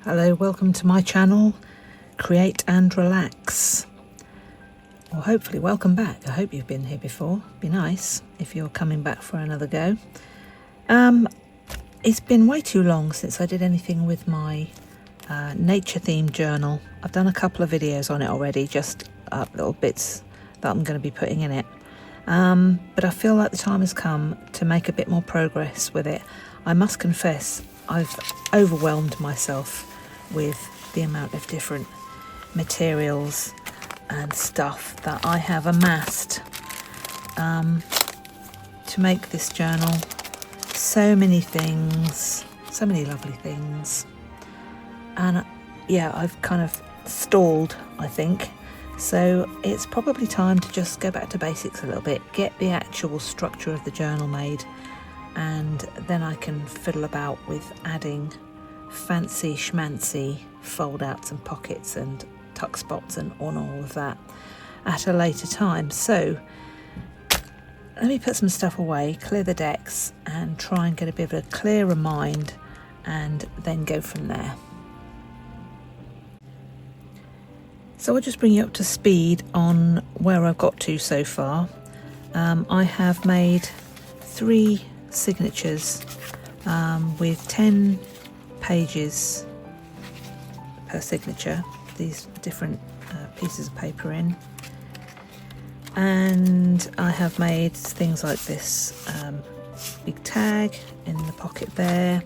Hello, welcome to my channel, Create and Relax. Well, hopefully welcome back. I hope you've been here before. Be nice if you're coming back for another go. It's been way too long since I did anything with my nature themed journal. I've done a couple of videos on it already, just little bits that I'm going to be putting in it. But I feel like the time has come to make a bit more progress with it. I must confess, I've overwhelmed myself with the amount of different materials and stuff that I have amassed to make this journal. So many things, so many lovely things, and yeah, I've kind of stalled, I think. So it's probably time to just go back to basics a little bit, get the actual structure of the journal made, and then I can fiddle about with adding fancy schmancy fold outs and pockets and tuck spots and on all of that at a later time. So let me put some stuff away, clear the decks, and try and get a bit of a clearer mind, and then go from there. So I'll just bring you up to speed on where I've got to so far. I have made 3 signatures with 10 pages per signature, these different pieces of paper in, and I have made things like this big tag in the pocket there.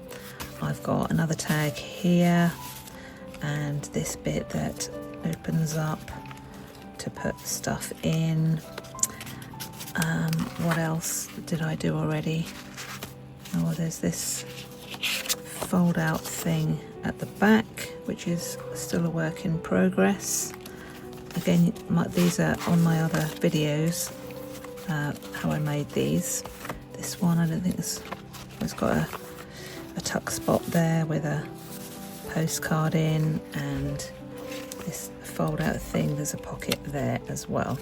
I've got another tag here, and this bit that opens up to put stuff in. What else did I do already? Oh, there's this fold out thing at the back, which is still a work in progress. Again, these are on my other videos, how I made these. This one, I don't think it's got a tuck spot there with a postcard in, and this fold out thing, there's a pocket there as well.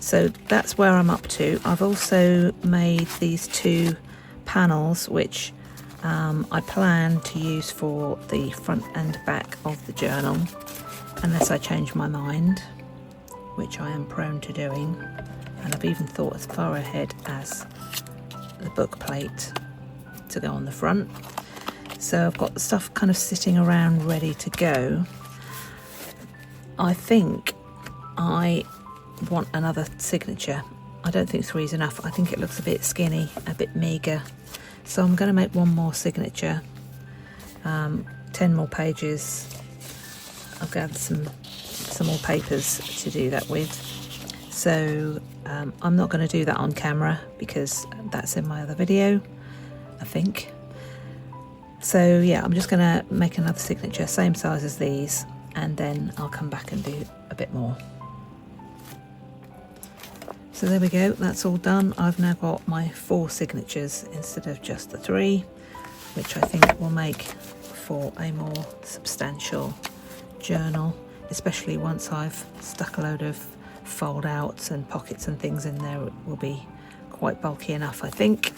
So that's where I'm up to. I've also made these 2 panels, which I plan to use for the front and back of the journal, unless I change my mind, which I am prone to doing. And I've even thought as far ahead as the book plate to go on the front. So I've got the stuff kind of sitting around ready to go. I think I want another signature. I don't think 3 is enough. I think it looks a bit skinny, a bit meagre. So I'm going to make 1 more signature, 10 more pages. I've gathered some more papers to do that with. So I'm not going to do that on camera because that's in my other video, I think. So yeah, I'm just going to make another signature, same size as these, and then I'll come back and do a bit more. So there we go, that's all done. I've now got my 4 signatures instead of just the 3, which I think will make for a more substantial journal, especially once I've stuck a load of fold outs and pockets and things in there. It will be quite bulky enough, I think.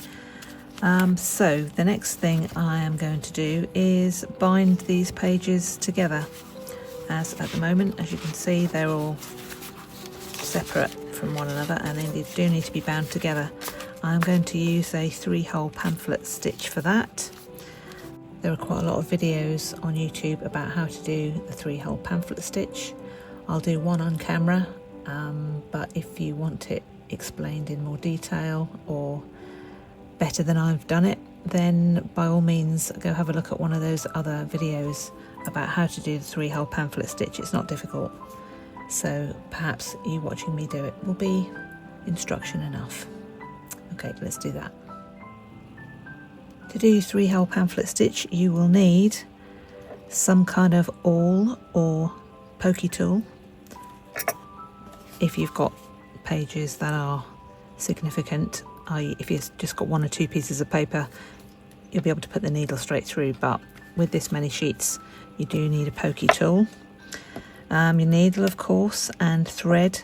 So the next thing I am going to do is bind these pages together, as at the moment, as you can see, they're all separate from one another, and they do need to be bound together. I'm going to use a 3-hole pamphlet stitch for that. There are quite a lot of videos on YouTube about how to do the 3-hole pamphlet stitch. I'll do one on camera, but if you want it explained in more detail or better than I've done it, then by all means go have a look at one of those other videos about how to do the 3-hole pamphlet stitch. It's not difficult. So perhaps you watching me do it will be instruction enough. Okay, let's do that. To do 3-hole pamphlet stitch, you will need some kind of awl or pokey tool. If you've got pages that are significant, i.e. if you've just got 1 or 2 pieces of paper, you'll be able to put the needle straight through, but with this many sheets, you do need a pokey tool. Your needle, of course, and thread.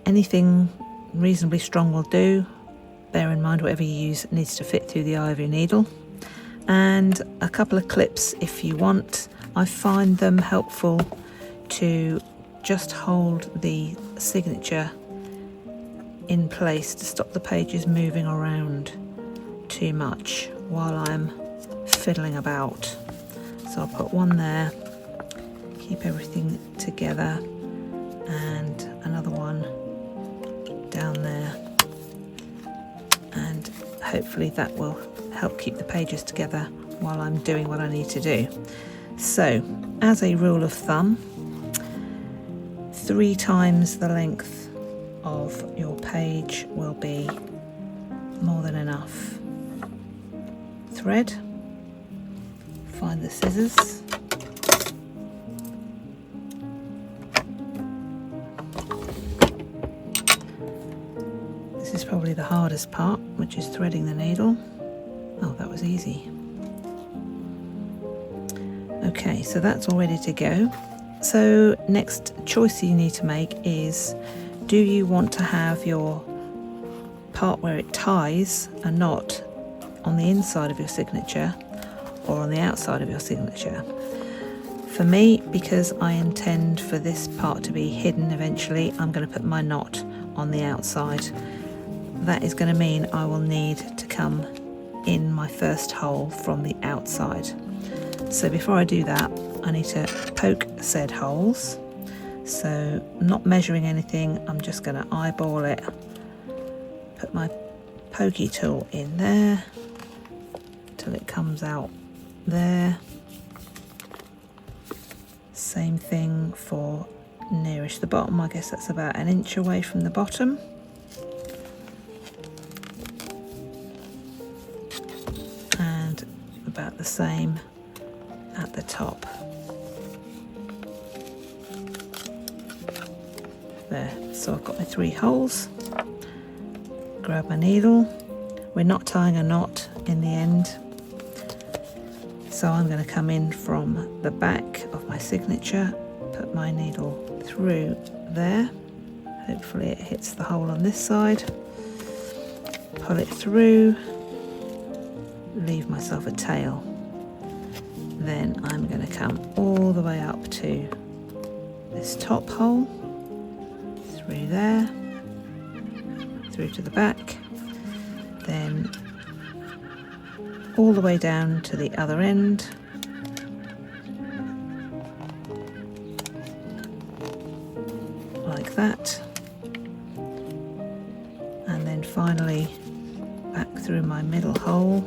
Anything reasonably strong will do. Bear in mind whatever you use needs to fit through the eye of your needle. And a couple of clips if you want. I find them helpful to just hold the signature in place to stop the pages moving around too much while I'm fiddling about. So I'll put one there, keep everything together, and another one down there, and hopefully that will help keep the pages together while I'm doing what I need to do. So, as a rule of thumb, 3 times the length of your page will be more than enough. Thread, find the scissors, this is probably the hardest part, which is threading the needle. Oh, that was easy. Okay, so that's all ready to go. So next choice you need to make is, do you want to have your part where it ties a knot on the inside of your signature or on the outside of your signature? For me, because I intend for this part to be hidden eventually, I'm going to put my knot on the outside. That is going to mean I will need to come in my first hole from the outside. So before I do that, I need to poke said holes. So I'm not measuring anything, I'm just going to eyeball it. Put my pokey tool in there till it comes out there. Same thing for nearest the bottom. I guess that's about 1 inch away from the bottom. And about the same at the top. There, so I've got my 3 holes. Grab my needle. We're not tying a knot in the end, so I'm going to come in from the back of my signature, put my needle through there. Hopefully it hits the hole on this side. Pull it through, leave myself a tail. Then I'm going to come all the way up to this top hole, through there, through to the back, then all the way down to the other end, like that, and then finally back through my middle hole,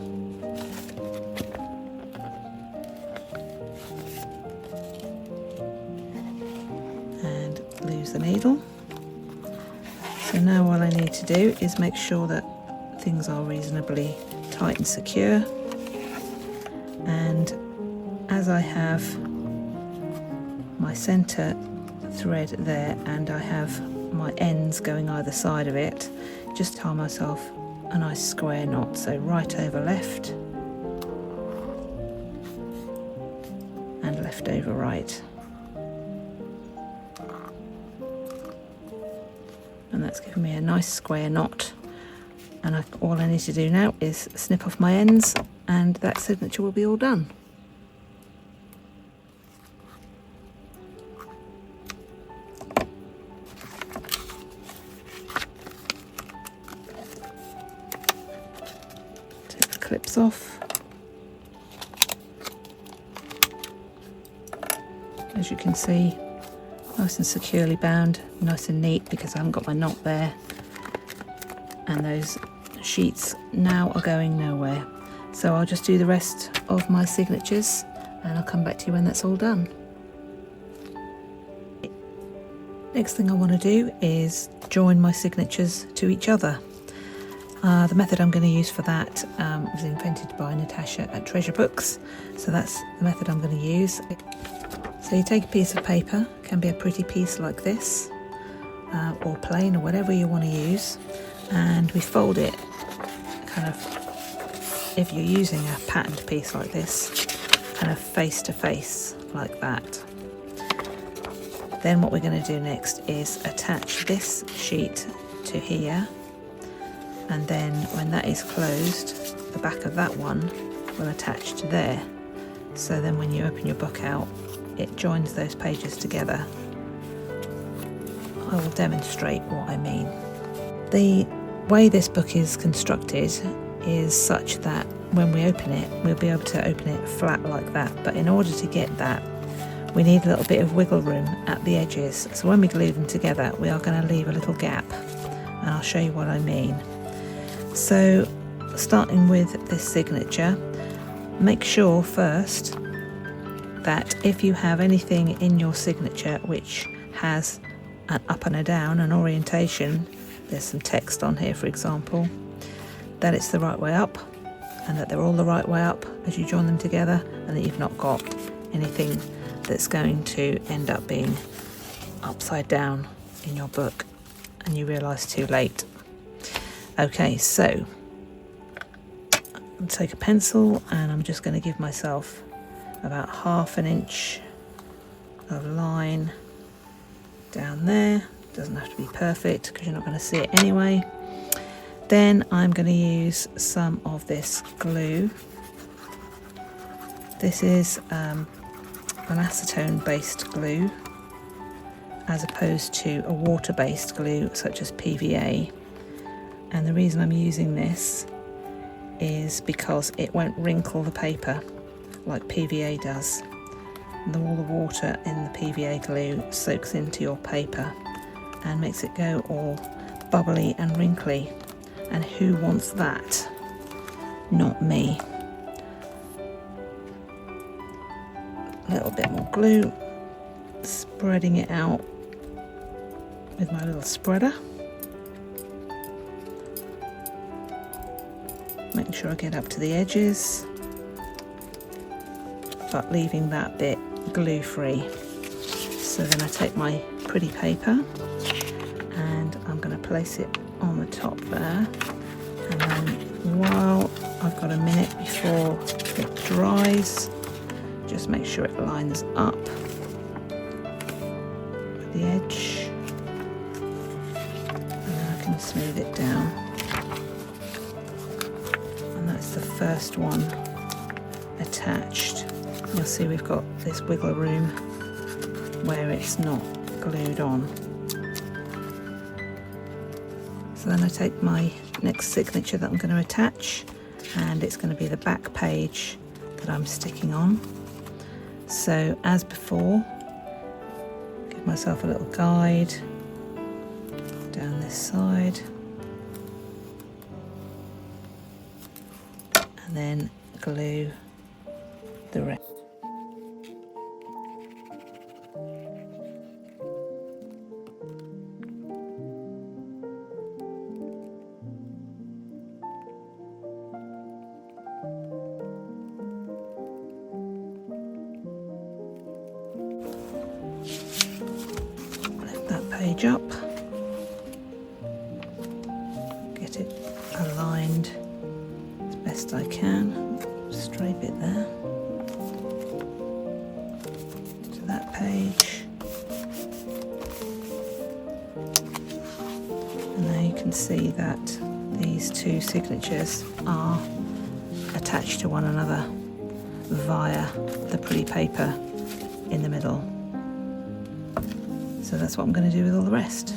and lose the needle. So now all I need to do is make sure that things are reasonably tight and secure, and as I have my centre thread there and I have my ends going either side of it, just tie myself a nice square knot, so right over left and left over right. And that's given me a nice square knot, and all I need to do now is snip off my ends and that signature will be all done. Take the clips off. As you can see, nice and securely bound, nice and neat, because I haven't got my knot there, and those sheets now are going nowhere. So I'll just do the rest of my signatures and I'll come back to you when that's all done. Next thing I want to do is join my signatures to each other. The method I'm going to use for that was invented by Natasha at Treasure Books, so that's the method I'm going to use. So you take a piece of paper, can be a pretty piece like this, or plain, or whatever you want to use, and we fold it kind of, if you're using a patterned piece like this, kind of face to face like that. Then what we're going to do next is attach this sheet to here, and then when that is closed, the back of that one will attach to there. so then when you open your book out, it joins those pages together. I will demonstrate what I mean. The way this book is constructed is such that when we open it, we'll be able to open it flat like that, but in order to get that, we need a little bit of wiggle room at the edges. So when we glue them together, we are going to leave a little gap, and I'll show you what I mean. So starting with this signature, make sure first that if you have anything in your signature which has an up and a down, an orientation, there's some text on here for example, that it's the right way up and that they're all the right way up as you join them together, and that you've not got anything that's going to end up being upside down in your book and you realise too late. Okay, so I'll take a pencil and I'm just going to give myself about 1/2 inch of line down there. Doesn't have to be perfect because you're not going to see it anyway. Then I'm going to use some of this glue. This is an acetone based glue as opposed to a water based glue such as PVA, and the reason I'm using this is because it won't wrinkle the paper like PVA does. And all the water in the PVA glue soaks into your paper and makes it go all bubbly and wrinkly, and who wants that? Not me. A little bit more glue, spreading it out with my little spreader. Making sure I get up to the edges, but leaving that bit glue free. So then I take my pretty paper and I'm going to place it on the top there, and then while I've got a minute before it dries, just make sure it lines up with the edge, and then I can smooth it down. And that's the first one attached. You'll see we've got this wiggle room where it's not glued on. So then I take my next signature that I'm going to attach, and it's going to be the back page that I'm sticking on. So as before, give myself a little guide down this side, and then glue the rest. Lift that page up, get it aligned as best I can, stray bit there, to that page, and now you can see that these two signatures are attached to one another via the pretty paper in the middle. So that's what I'm going to do with all the rest.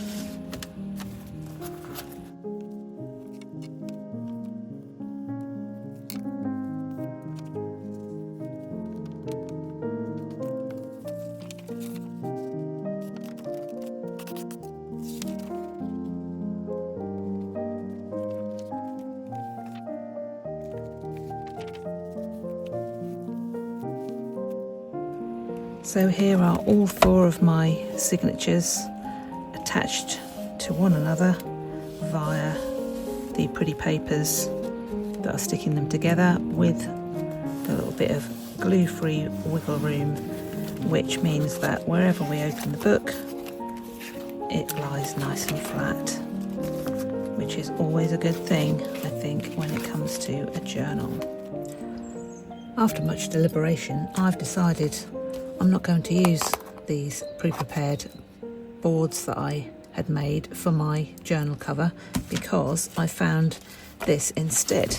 So here are all 4 of my signatures attached to one another via the pretty papers that are sticking them together with a little bit of glue-free wiggle room, which means that wherever we open the book, it lies nice and flat, which is always a good thing, I think, when it comes to a journal. After much deliberation, I've decided I'm not going to use these pre-prepared boards that I had made for my journal cover, because I found this instead,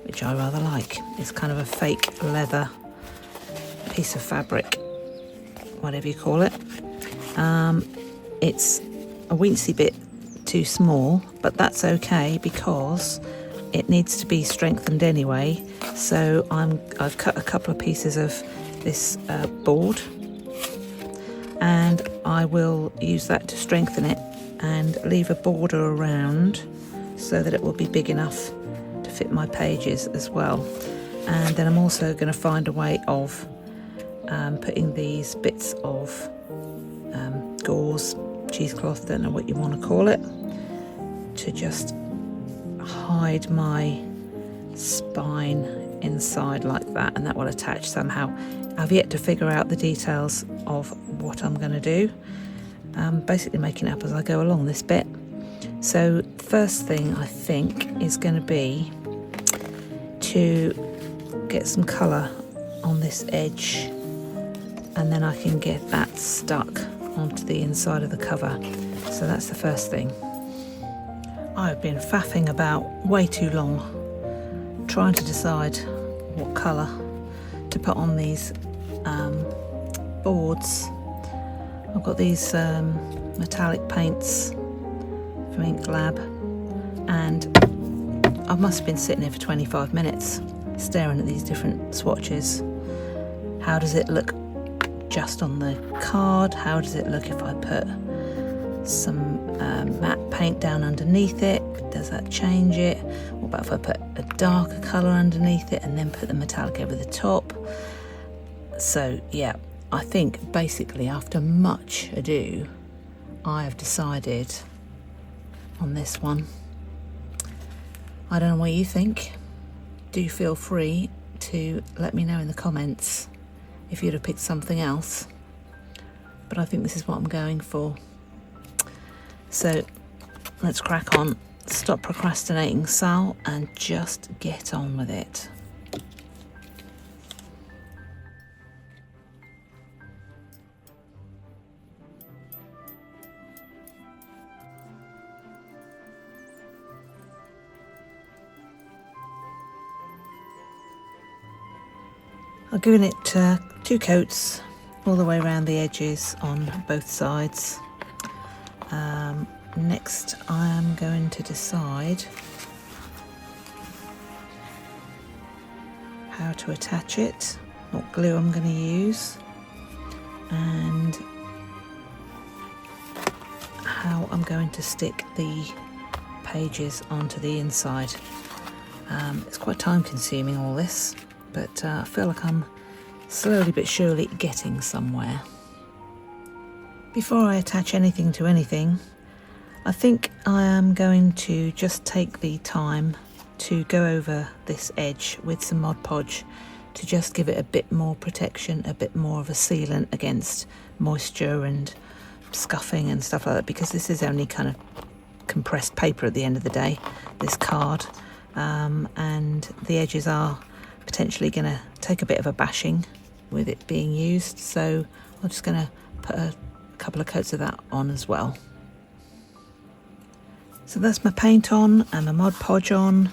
which I rather like. It's kind of a fake leather piece of fabric, whatever you call it. It's a weensy bit too small, but that's okay because it needs to be strengthened anyway. So I've cut a couple of pieces of this board, and I will use that to strengthen it and leave a border around so that it will be big enough to fit my pages as well. And then I'm also going to find a way of putting these bits of gauze, cheesecloth, don't know what you want to call it, to just hide my spine inside like that, and that will attach somehow. I've yet to figure out the details of what I'm going to do. I'm basically making it up as I go along this bit. So first thing I think is going to be to get some colour on this edge, and then I can get that stuck onto the inside of the cover. So that's the first thing. I've been faffing about way too long trying to decide what colour to put on these boards. I've got these metallic paints from Inklab, and I must have been sitting here for 25 minutes staring at these different swatches. How does it look just on the card? How does it look if I put some matte paint down underneath it? Does that change it? What about if I put a darker colour underneath it and then put the metallic over the top? So yeah, I think basically after much ado I have decided on this one. I don't know what you think. Do feel free to let me know in the comments if you'd have picked something else, but I think this is what I'm going for. So let's crack on, stop procrastinating, Sal, and just get on with it. I've given it 2 coats all the way around the edges on both sides. Next I am going to decide how to attach it, what glue I'm going to use, and how I'm going to stick the pages onto the inside. It's quite time consuming all this, but I feel like I'm slowly but surely getting somewhere. Before I attach anything to anything, I think I am going to just take the time to go over this edge with some Mod Podge to just give it a bit more protection, a bit more of a sealant against moisture and scuffing and stuff like that, because this is only kind of compressed paper at the end of the day, this card, and the edges are potentially going to take a bit of a bashing with it being used, so I'm just going to put a couple of coats of that on as well. So that's my paint on and my Mod Podge on.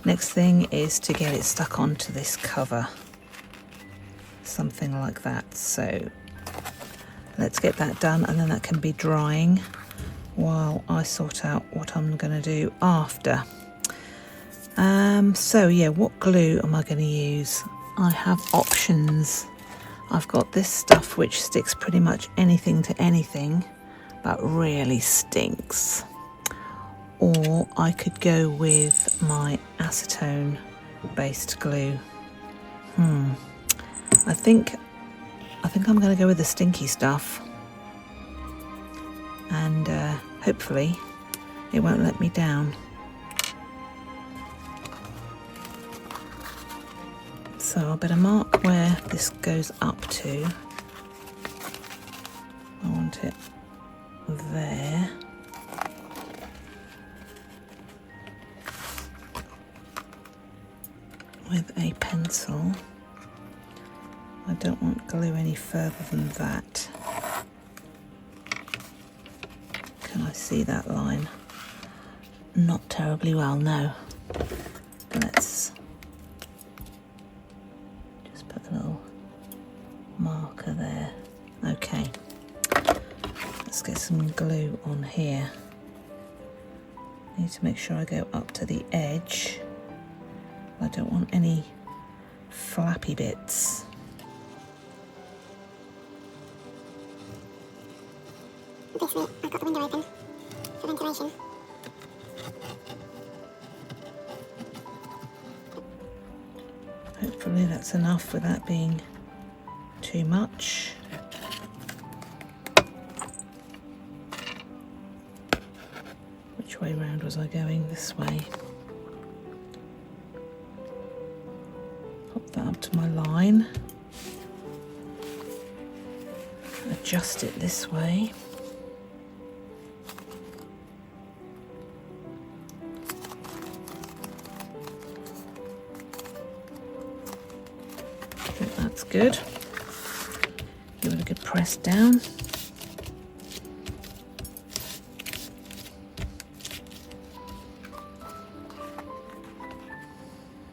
Next thing is to get it stuck onto this cover, something like that. So let's get that done, and then that can be drying while I sort out what I'm going to do after. So yeah, what glue am I going to use? I have options. I've got this stuff which sticks pretty much anything to anything, but really stinks. Or I could go with my acetone based glue. I think I'm going to go with the stinky stuff, and hopefully it won't let me down. So I better mark where this goes up to. I want it there. With a pencil. I don't want glue any further than that. Can I see that line? Not terribly well, no. Let's just put a little some glue on here. I need to make sure I go up to the edge. I don't want any flappy bits. Basically, I've got the window open for ventilation. Hopefully that's enough without being too much. Which way round was I going? This way. Pop that up to my line. Adjust it this way. I think that's good. Give it a good press down.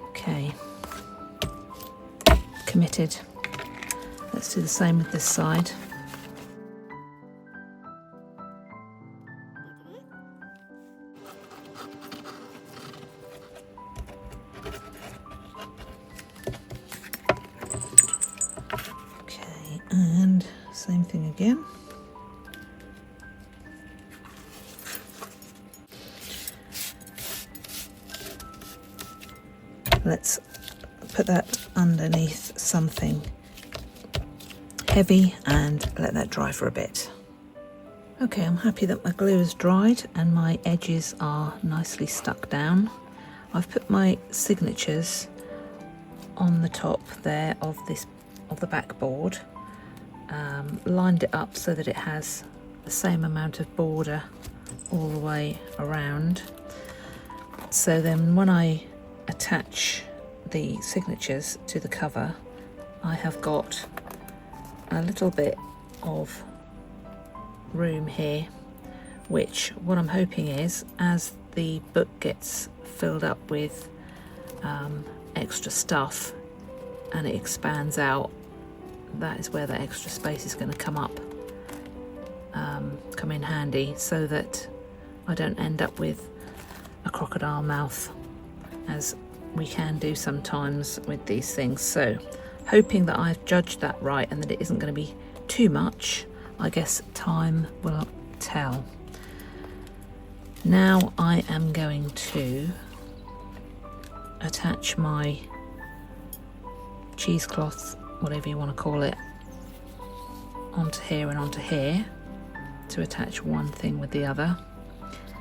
Okay, committed. Let's do the same with this side. Okay, and same thing again. Let's put that underneath something heavy and let that dry for a bit. Okay, I'm happy that my glue is dried and my edges are nicely stuck down. I've put my signatures on the top there of the backboard, lined it up so that it has the same amount of border all the way around. So then when I attach the signatures to the cover, I have got a little bit of room here, which what I'm hoping is as the book gets filled up with extra stuff and it expands out, that is where that extra space is going to come in handy, so that I don't end up with a crocodile mouth, as we can do sometimes with these things. So hoping that I've judged that right and that it isn't going to be too much. I guess time will tell. Now I am going to attach my cheesecloth, whatever you want to call it, onto here and onto here to attach one thing with the other,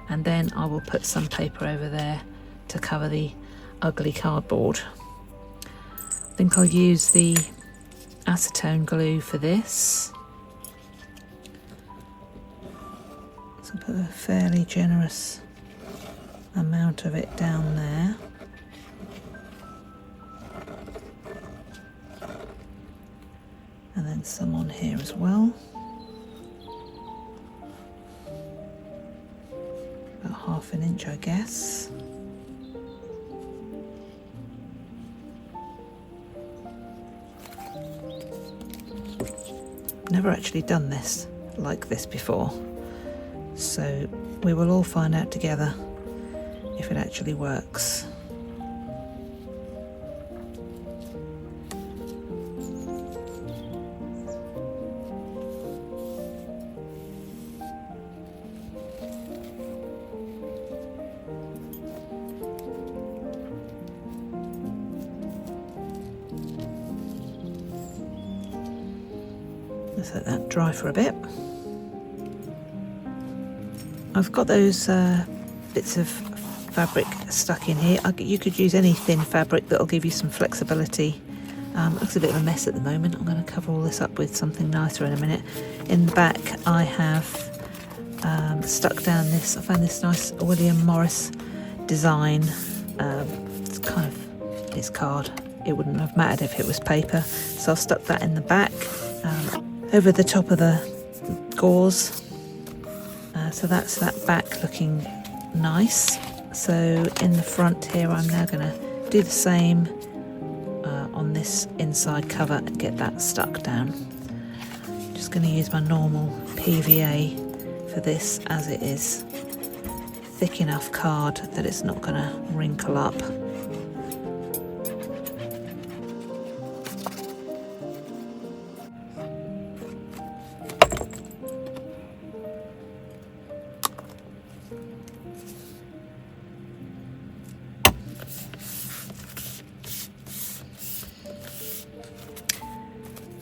and then I will put some paper over there to cover the ugly cardboard. I think I'll use the acetone glue for this. So put a fairly generous amount of it down there. And then some on here as well. About 1/2 inch, I guess. Never actually done this like this before, so we will all find out together if it actually works. Let's let that dry for a bit. I've got those bits of fabric stuck in here. You could use any thin fabric that'll give you some flexibility. Looks a bit of a mess at the moment. I'm going to cover all this up with something nicer in a minute. In the back I have stuck down this, I found this nice William Morris design. It's kind of, it's card. It wouldn't have mattered if it was paper, so I've stuck that in the back. Over the top of the gauze, so that's that back looking nice. So in the front here I'm now going to do the same on this inside cover and get that stuck down. Just going to use my normal PVA for this as it is. Thick enough card that it's not going to wrinkle up.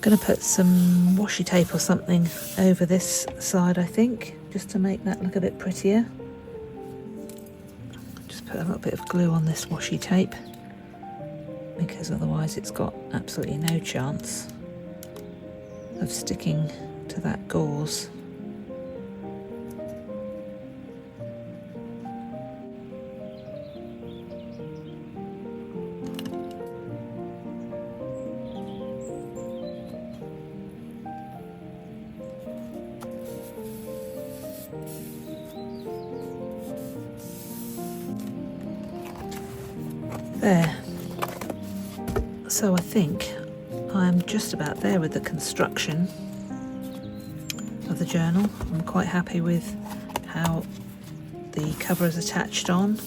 Going to put some washi tape or something over this side, I think, just to make that look a bit prettier. Just put a little bit of glue on this washi tape, because otherwise it's got absolutely no chance of sticking to that gauze. There. So I think I'm just about there with the construction of the journal. I'm quite happy with how the cover is attached on,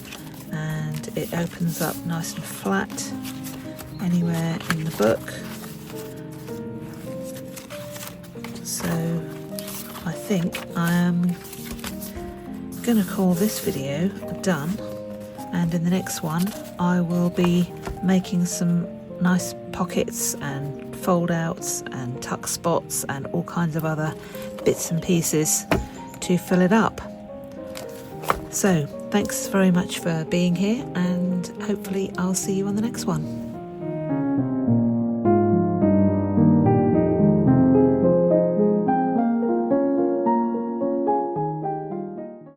and it opens up nice and flat anywhere in the book. So I think I am going to call this video done, and in the next one I will be making some nice pockets and fold outs and tuck spots and all kinds of other bits and pieces to fill it up. So thanks very much for being here, and hopefully I'll see you on the next one.